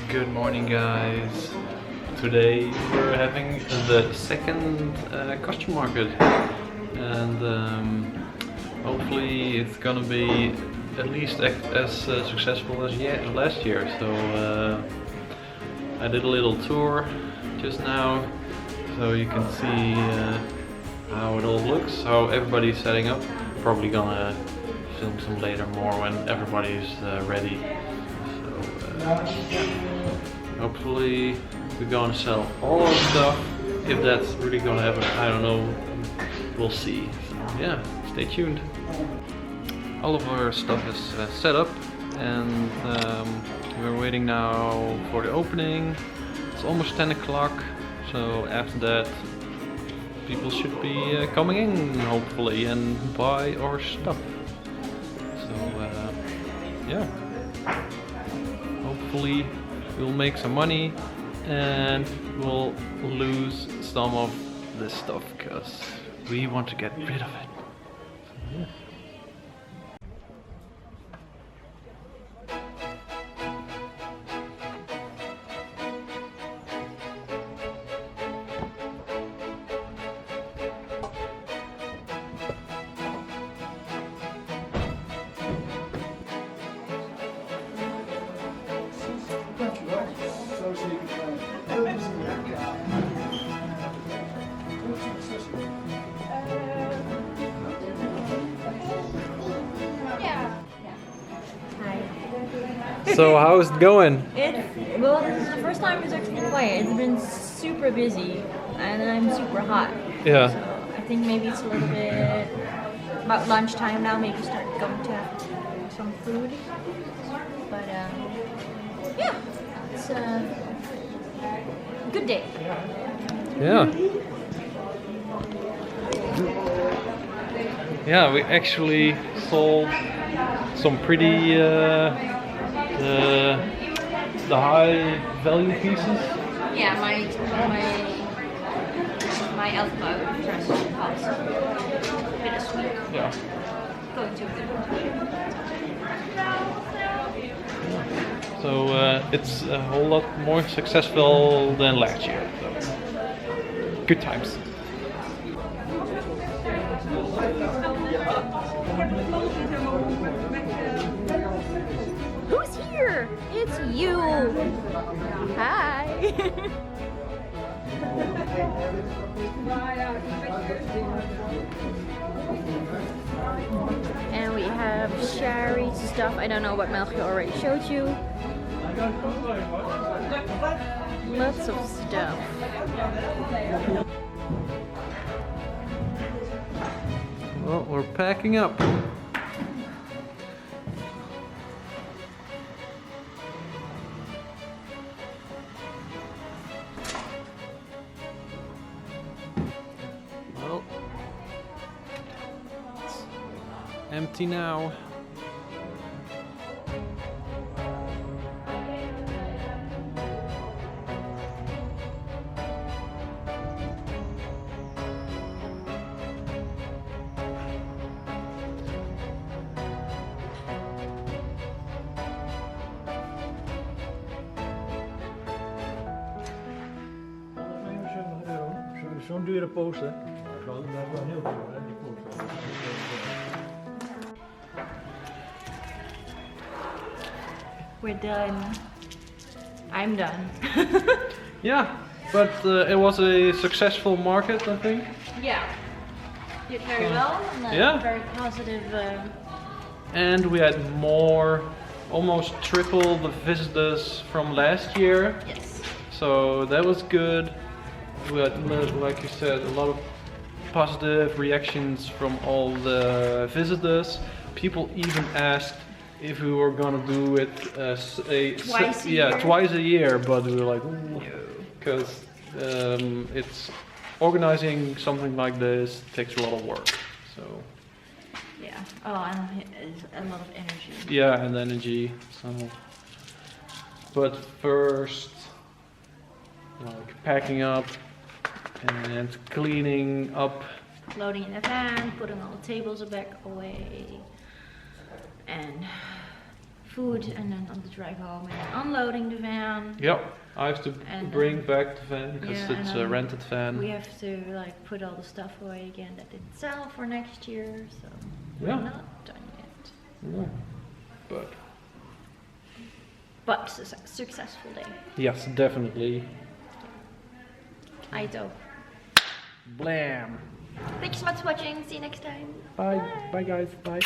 Good morning, guys. Today we're having the second costume market, and hopefully it's gonna be at least as successful as last year. So I did a little tour just now, so you can see how it all looks, how everybody's setting up. Probably gonna film some later more when everybody's ready. Hopefully we're gonna sell all our stuff. If that's really gonna happen, I don't know. We'll see. So yeah, stay tuned. All of our stuff is set up, and we're waiting now for the opening. It's almost 10 o'clock, so after that people should be coming in hopefully and buy our stuff. So yeah. Hopefully we'll make some money and we'll lose some of this stuff because we want to get rid of it. So, yeah. So how's it going? Well, this is the first time it's actually quiet. It's been super busy and I'm super hot. Yeah. So I think maybe it's a little bit about lunchtime now. Maybe start going to have some food. But yeah, it's a good day. Yeah. Yeah, we actually sold some pretty the high value pieces. Yeah, my alpha transition house. Bittersweet. Yeah. Going to good. So it's a whole lot more successful than last year. So good times. Who's here? It's you. Hi. And we have Sherry's stuff. I don't know what Melchior already showed you. Lots of stuff. Well, we're packing up. Well, it's empty now. zo'n dure post, hè? Dat is wel heel veel, hè, die poster. We're done. I'm done. Yeah, but it was a successful market, I think. Yeah. Did very well. And, yeah. Very positive. And we had more, almost triple the visitors from last year. Yes. So that was good. We had, like you said, a lot of positive reactions from all the visitors. People even asked if we were gonna do it Twice a year? twice a year, but we were like, because it's organizing something like this takes a lot of work. So Yeah. Oh, and it's a lot of energy. yeah, and energy. So, but first, like packing up and cleaning up. Loading in the van, putting all the tables back away, and food, and then on the drive home, and then unloading the van. Yep, I have to And, bring back the van because yeah, it's and a rented van. We have to like put all the stuff away again that didn't sell for next year, so Yeah. we're not done yet. No. But Successful day. yes, definitely. Aito. Blam. Thank you so much for watching. See you next time. Bye. Bye guys. Bye.